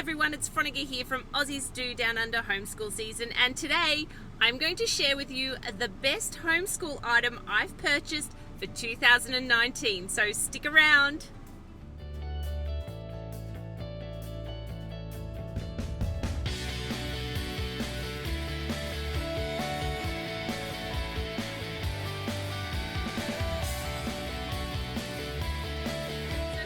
everyone, it's Fronica here from Aussies Do Down Under Homeschool Season, and today I'm going to share with you the best homeschool item I've purchased for 2019, so stick around.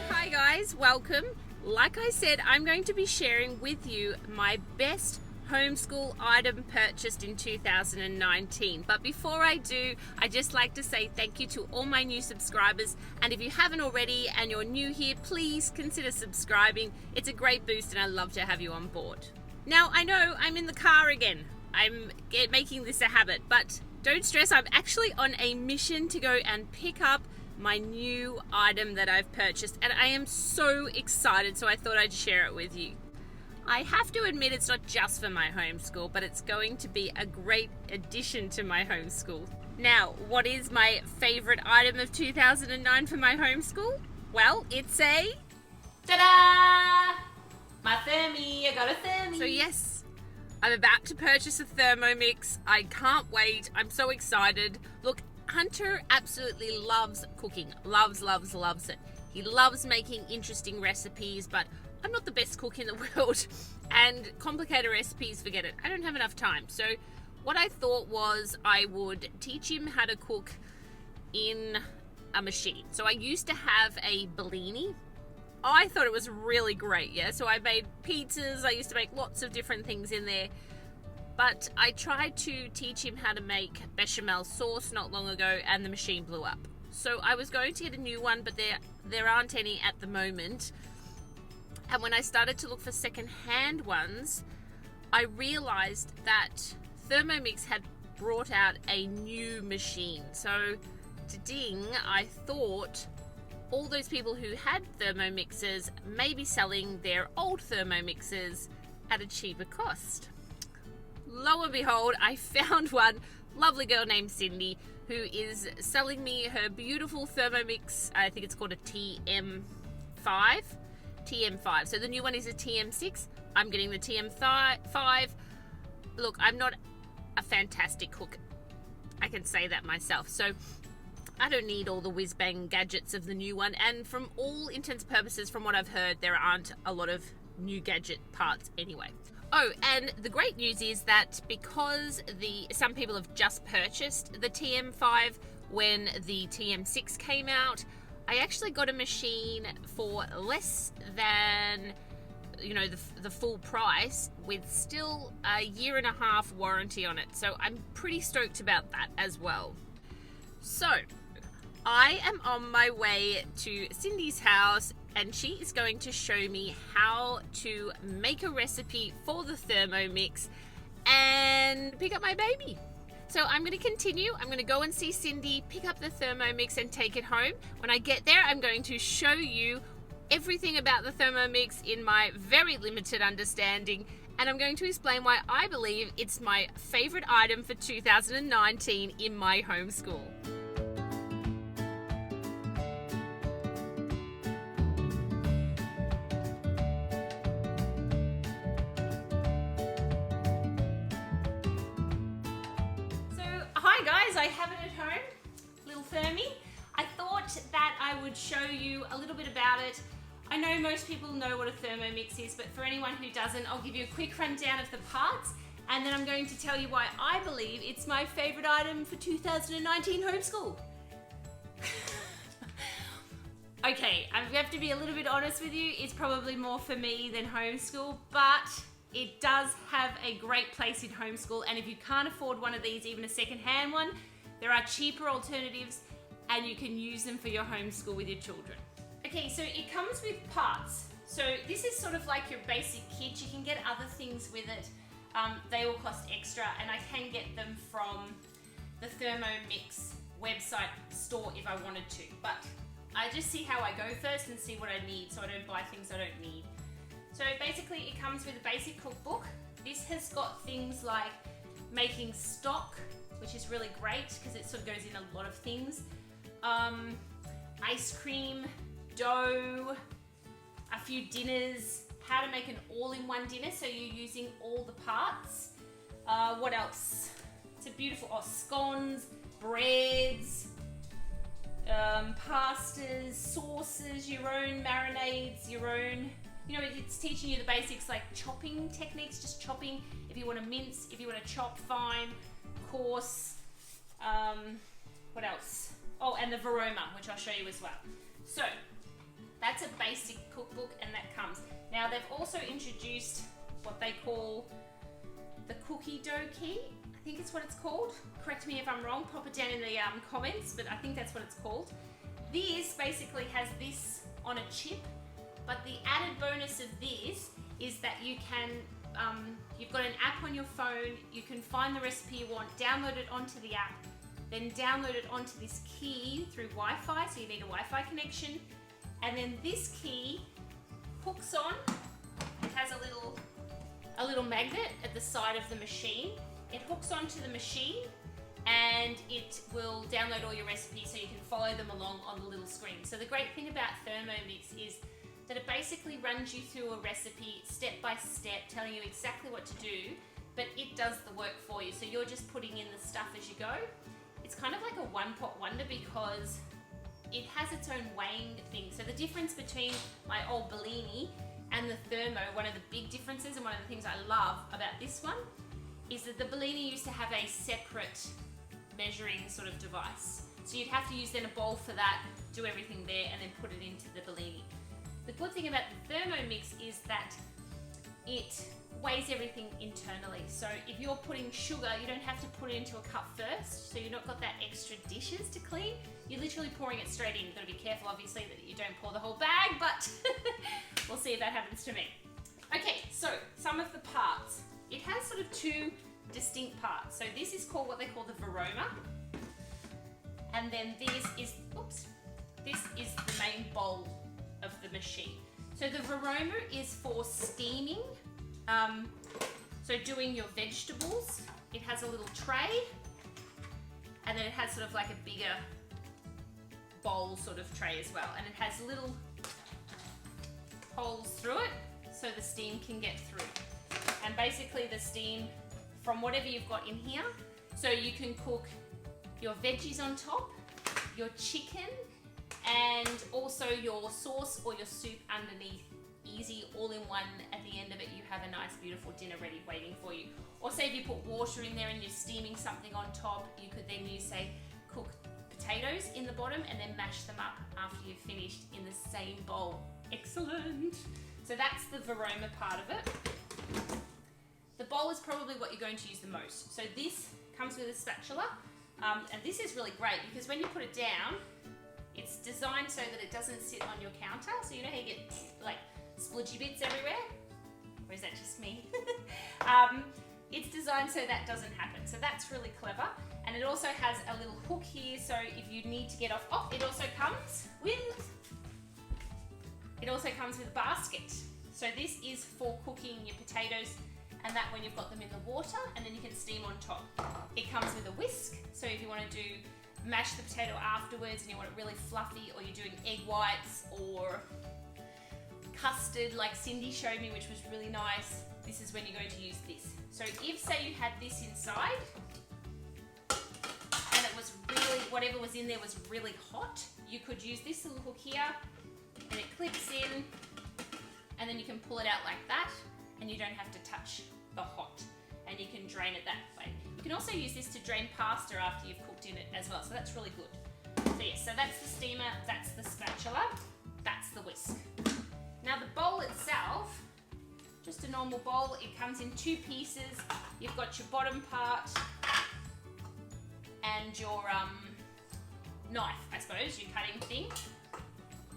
Hi guys, welcome. Like I said, I'm going to be sharing with you my best homeschool item purchased in 2019. But before I do, I'd just like to say thank you to all my new subscribers. And if you haven't already and you're new here, please consider subscribing. It's a great boost and I'd love to have you on board. Now, I know I'm in the car again. I'm making this a habit, but don't stress. I'm actually on a mission to go and pick up my new item that I've purchased, and I am so excited, so I thought I'd share it with you. I have to admit it's not just for my homeschool, but it's going to be a great addition to my homeschool. Now, what is my favorite item of 2009 for my homeschool? Well, it's a... ta-da! My Thermi! I got a Thermi! So yes, I'm about to purchase a Thermomix. I can't wait. I'm so excited. Look, Hunter absolutely loves cooking. Loves it. He loves making interesting recipes, but I'm not the best cook in the world. And complicated recipes, forget it. I don't have enough time. So what I thought was I would teach him how to cook in a machine. So I used to have a Bellini. I thought it was really great, yeah? So I made pizzas. I used to make lots of different things in there. But I tried to teach him how to make bechamel sauce not long ago, and the machine blew up. So I was going to get a new one, but there aren't any at the moment. And when I started to look for second-hand ones, I realized that Thermomix had brought out a new machine. So, ding, I thought all those people who had Thermomixes may be selling their old Thermomixes at a cheaper cost. Lo and behold, I found one lovely girl named Cindy who is selling me her beautiful Thermomix. I think it's called a TM5. So the new one is a TM6. I'm getting the TM5. Look, I'm not a fantastic cook. I can say that myself. So I don't need all the whiz-bang gadgets of the new one. And from all intents and purposes, from what I've heard, there aren't a lot of new gadget parts anyway. Oh, and the great news is that because some people have just purchased the TM5 when the TM6 came out, I actually got a machine for less than, the full price with still a 1.5 year warranty on it. So I'm pretty stoked about that as well. So I am on my way to Cindy's house, and she is going to show me how to make a recipe for the Thermomix and pick up my baby. So I'm going to continue. I'm going to go and see Cindy, pick up the Thermomix and take it home. When I get there, I'm going to show you everything about the Thermomix in my very limited understanding, and I'm going to explain why I believe it's my favorite item for 2019 in my homeschool. Hi guys, I have it at home, little Thermi. I thought that I would show you a little bit about it. I know most people know what a Thermomix is, but for anyone who doesn't, I'll give you a quick rundown of the parts, and then I'm going to tell you why I believe it's my favorite item for 2019 homeschool. Okay, I have to be a little bit honest with you. It's probably more for me than homeschool, but it does have a great place in homeschool, and if you can't afford one of these, even a second-hand one, there are cheaper alternatives and you can use them for your homeschool with your children. Okay, so it comes with parts. So this is sort of like your basic kit. You can get other things with it. They all cost extra, and I can get them from the Thermomix website store if I wanted to. But I just see how I go first and see what I need, so I don't buy things I don't need. So basically it comes with a basic cookbook. This has got things like making stock, which is really great because it sort of goes in a lot of things. Ice cream, dough, a few dinners, how to make an all-in-one dinner, so you're using all the parts. What else? It's a beautiful, scones, breads, pastas, sauces, your own marinades, your own, you know, it's teaching you the basics like chopping techniques, just chopping, if you want to mince, if you want to chop fine, coarse, what else? Oh, and the Varoma, which I'll show you as well. So, that's a basic cookbook, and that comes. Now, they've also introduced what they call the cookie dough key. I think it's what it's called. Correct me if I'm wrong, pop it down in the comments, but I think that's what it's called. This basically has this on a chip, but the added bonus of this is that you can, you've got an app on your phone, you can find the recipe you want, download it onto the app, then download it onto this key through Wi-Fi, so you need a Wi-Fi connection, and then this key hooks on. It has a little magnet at the side of the machine. It hooks onto the machine and it will download all your recipes so you can follow them along on the little screen. So the great thing about Thermomix is that it basically runs you through a recipe step by step, telling you exactly what to do, but it does the work for you. So you're just putting in the stuff as you go. It's kind of like a one-pot wonder because it has its own weighing thing. So the difference between my old Bellini and the Thermo, one of the big differences and one of the things I love about this one is that the Bellini used to have a separate measuring sort of device. So you'd have to use then a bowl for that, do everything there, and then put it into the Bellini. The good thing about the Thermomix is that it weighs everything internally. So if you're putting sugar, you don't have to put it into a cup first, so you've not got that extra dishes to clean. You're literally pouring it straight in. You've got to be careful, obviously, that you don't pour the whole bag, but we'll see if that happens to me. Okay, so some of the parts. It has sort of two distinct parts. So this is called what they call the Varoma, and then this is the main bowl of the machine. So the Varoma is for steaming, so doing your vegetables. It has a little tray, and then it has sort of like a bigger bowl sort of tray as well, and it has little holes through it so the steam can get through. And basically the steam from whatever you've got in here, so you can cook your veggies on top, your chicken, and also your sauce or your soup underneath. Easy, all in one. At the end of it, you have a nice, beautiful dinner ready waiting for you. Or say if you put water in there and you're steaming something on top, you could then use, say, cook potatoes in the bottom and then mash them up after you've finished in the same bowl. Excellent. So that's the Varoma part of it. The bowl is probably what you're going to use the most. So this comes with a spatula, and this is really great because when you put it down, it's designed so that it doesn't sit on your counter. So you know how you get like splodgy bits everywhere? Or is that just me? It's designed so that doesn't happen. So that's really clever. And it also has a little hook here, so if you need to get off, it also comes with a basket. So this is for cooking your potatoes, and that when you've got them in the water, and then you can steam on top. It comes with a whisk, so if you want to mash the potato afterwards and you want it really fluffy, or you're doing egg whites or custard like Cindy showed me, which was really nice, this is when you're going to use this. So if, say, you had this inside and it was really, whatever was in there was really hot, you could use this little hook here and it clips in, and then you can pull it out like that and you don't have to touch the hot, and you can drain it that way. You can also use this to drain pasta after you've cooked in it as well, so that's really good. So yes, so that's the steamer, that's the spatula, that's the whisk. Now the bowl itself, just a normal bowl, it comes in two pieces. You've got your bottom part and your knife, I suppose, your cutting thing.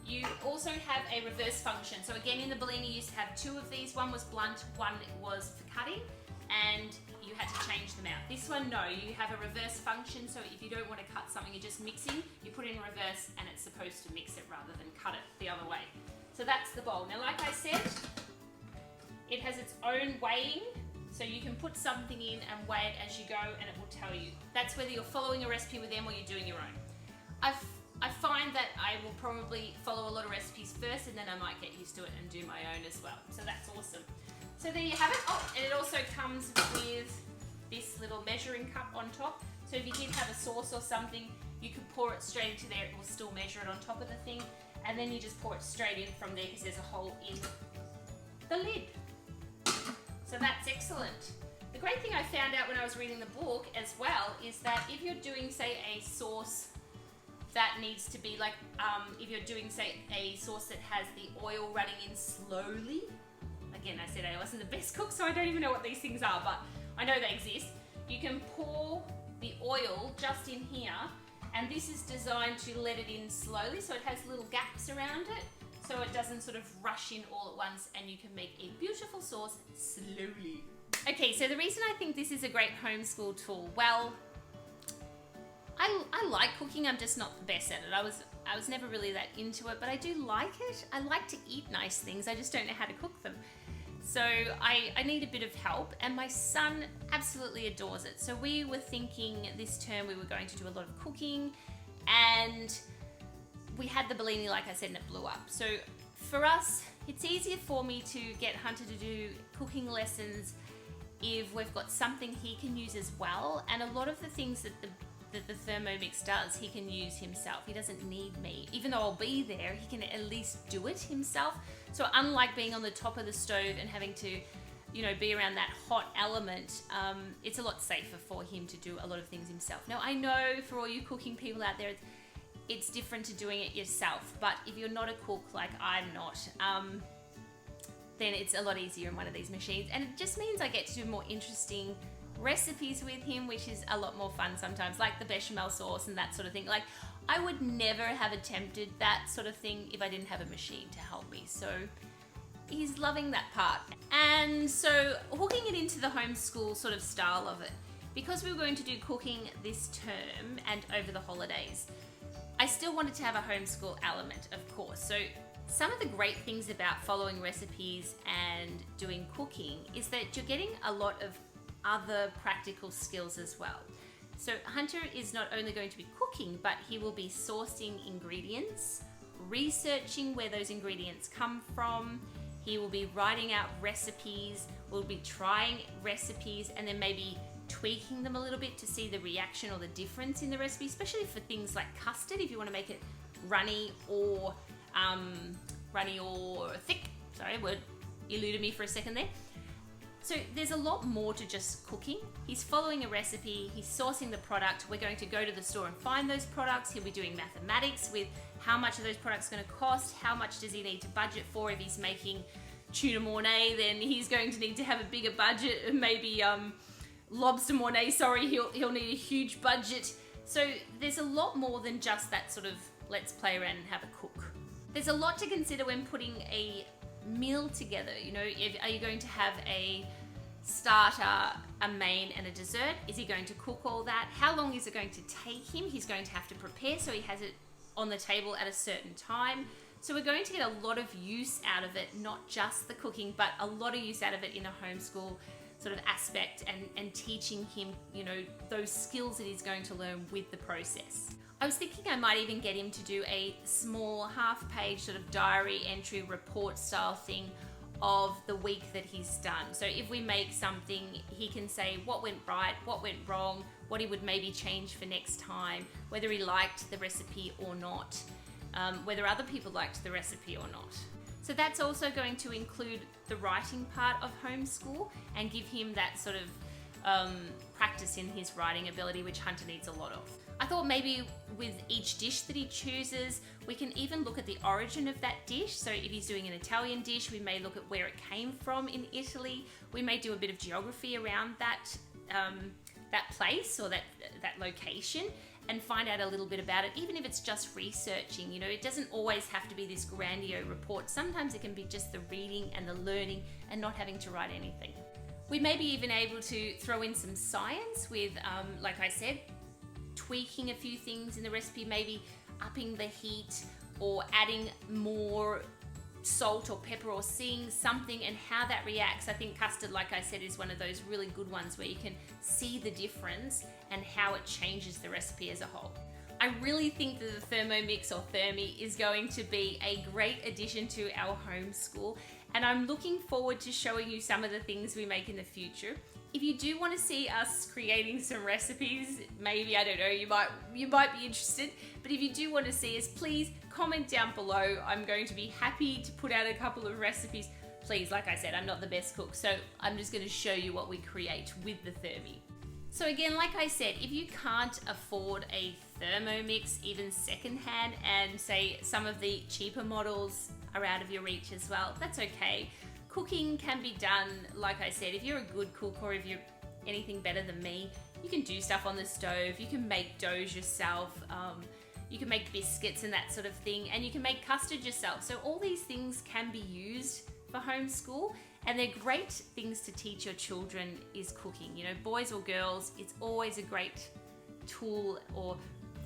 You also have a reverse function. So again, in the Bellini you used to have two of these. One was blunt, one was for cutting, and you had to change them out. This one, no, you have a reverse function, so if you don't want to cut something, you're just mixing, you put it in reverse and it's supposed to mix it rather than cut it the other way. So that's the bowl. Now, like I said, it has its own weighing, so you can put something in and weigh it as you go and it will tell you. That's whether you're following a recipe with them or you're doing your own. I've I find that I will probably follow a lot of recipes first, and then I might get used to it and do my own as well. So that's awesome. So there you have it. Oh, and it also comes with this little measuring cup on top. So if you did have a sauce or something, you could pour it straight into there. It will still measure it on top of the thing. And then you just pour it straight in from there because there's a hole in the lid. So that's excellent. The great thing I found out when I was reading the book as well is that if you're doing, say, a sauce that needs to be like, if you're doing, say, a sauce that has the oil running in slowly. Again, I said I wasn't the best cook, so I don't even know what these things are, but I know they exist. You can pour the oil just in here, and this is designed to let it in slowly, so it has little gaps around it, so it doesn't sort of rush in all at once, and you can make a beautiful sauce slowly. Okay, so the reason I think this is a great homeschool tool, well, I like cooking, I'm just not the best at it. I was never really that into it, but I do like it. I like to eat nice things, I just don't know how to cook them. So I need a bit of help, and my son absolutely adores it. So we were thinking this term we were going to do a lot of cooking, and we had the Bellini, like I said, and it blew up. So for us, it's easier for me to get Hunter to do cooking lessons if we've got something he can use as well. And a lot of the things that the Thermomix does, he can use himself. He doesn't need me. Even though I'll be there, he can at least do it himself. So unlike being on the top of the stove and having to, you know, be around that hot element, it's a lot safer for him to do a lot of things himself. Now, I know for all you cooking people out there, it's different to doing it yourself, but if you're not a cook like I'm not, then it's a lot easier in one of these machines, and it just means I get to do more interesting recipes with him, which is a lot more fun sometimes, like the bechamel sauce and that sort of thing. Like, I would never have attempted that sort of thing if I didn't have a machine to help me, so he's loving that part. And so hooking it into the homeschool sort of style of it, because we were going to do cooking this term and over the holidays, I still wanted to have a homeschool element, of course. So some of the great things about following recipes and doing cooking is that you're getting a lot of other practical skills as well. So Hunter is not only going to be cooking, but he will be sourcing ingredients, researching where those ingredients come from. He will be writing out recipes, we'll be trying recipes, and then maybe tweaking them a little bit to see the reaction or the difference in the recipe, especially for things like custard, if you want to make it runny or thick. Sorry, word eluded me for a second there. So there's a lot more to just cooking. He's following a recipe, he's sourcing the product, we're going to go to the store and find those products, he'll be doing mathematics with how much are those products going to cost, how much does he need to budget for. If he's making tuna mornay, then he's going to need to have a bigger budget, maybe lobster mornay, sorry, he'll need a huge budget. So there's a lot more than just that sort of let's play around and have a cook. There's a lot to consider when putting a meal together. You know, are you going to have a starter, a main, and a dessert? Is he going to cook all that? How long is it going to take him? He's going to have to prepare so he has it on the table at a certain time. So we're going to get a lot of use out of it, not just the cooking, but a lot of use out of it in a homeschool sort of aspect, and teaching him, you know, those skills that he's going to learn with the process. I was thinking I might even get him to do a small half-page sort of diary entry report style thing of the week that he's done. So if we make something, he can say what went right, what went wrong, what he would maybe change for next time, whether he liked the recipe or not, whether other people liked the recipe or not. So that's also going to include the writing part of homeschool and give him that sort of practice in his writing ability, which Hunter needs a lot of. I thought maybe with each dish that he chooses, we can even look at the origin of that dish. So if he's doing an Italian dish, we may look at where it came from in Italy. We may do a bit of geography around that place or that location and find out a little bit about it, even if it's just researching. You know, it doesn't always have to be this grandiose report. Sometimes it can be just the reading and the learning and not having to write anything. We may be even able to throw in some science with, like I said, tweaking a few things in the recipe, maybe upping the heat or adding more salt or pepper or seeing something and how that reacts. I think custard, like I said, is one of those really good ones where you can see the difference and how it changes the recipe as a whole. I really think that the Thermomix or Thermi is going to be a great addition to our homeschool, and I'm looking forward to showing you some of the things we make in the future. If you do want to see us creating some recipes, maybe, I don't know, you might be interested, but if you do want to see us, please comment down below. I'm going to be happy to put out a couple of recipes. Please, like I said, I'm not the best cook, so I'm just going to show you what we create with the Thermi. So again, like I said, if you can't afford a Thermomix, even secondhand, and say some of the cheaper models are out of your reach as well, that's okay. Cooking can be done, like I said, if you're a good cook or if you're anything better than me, you can do stuff on the stove, you can make doughs yourself, you can make biscuits and that sort of thing, and you can make custard yourself. So all these things can be used for homeschool, and they're great things to teach your children is cooking. You know, boys or girls, it's always a great tool or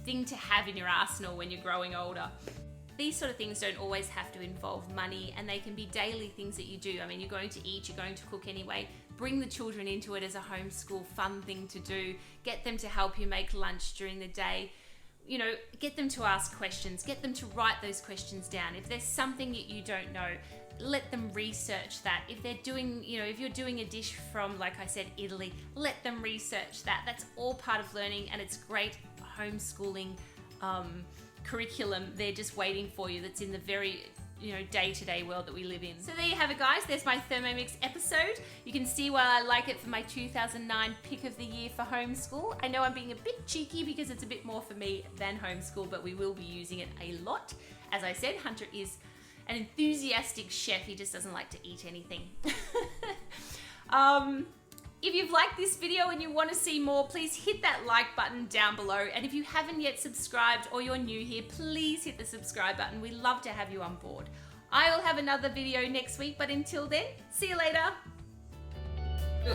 thing to have in your arsenal when you're growing older. These sort of things don't always have to involve money, and they can be daily things that you do. I mean, you're going to eat, you're going to cook anyway. Bring the children into it as a homeschool fun thing to do. Get them to help you make lunch during the day. You know, get them to ask questions, get them to write those questions down. If there's something that you don't know, let them research that. If they're doing, you know, if you're doing a dish from, like I said, Italy, let them research that. That's all part of learning, and it's great homeschooling curriculum. They're just waiting for you. That's in the very, you know, day-to-day world that we live in. So there you have it, guys. There's my Thermomix episode. You can see why I like it for my 2009 pick of the year for homeschool. I know I'm being a bit cheeky because it's a bit more for me than homeschool, but we will be using it a lot. As I said, Hunter is an enthusiastic chef. He just doesn't like to eat anything. If you've liked this video and you want to see more, please hit that like button down below. And if you haven't yet subscribed or you're new here, please hit the subscribe button. We love to have you on board. I will have another video next week, but until then, see you later.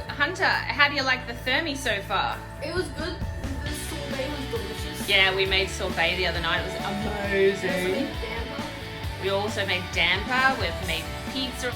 Hunter, how do you like the Thermi so far? It was good. The sorbet was delicious. Yeah, we made sorbet the other night. It was amazing. We also made damper. We've made pizza.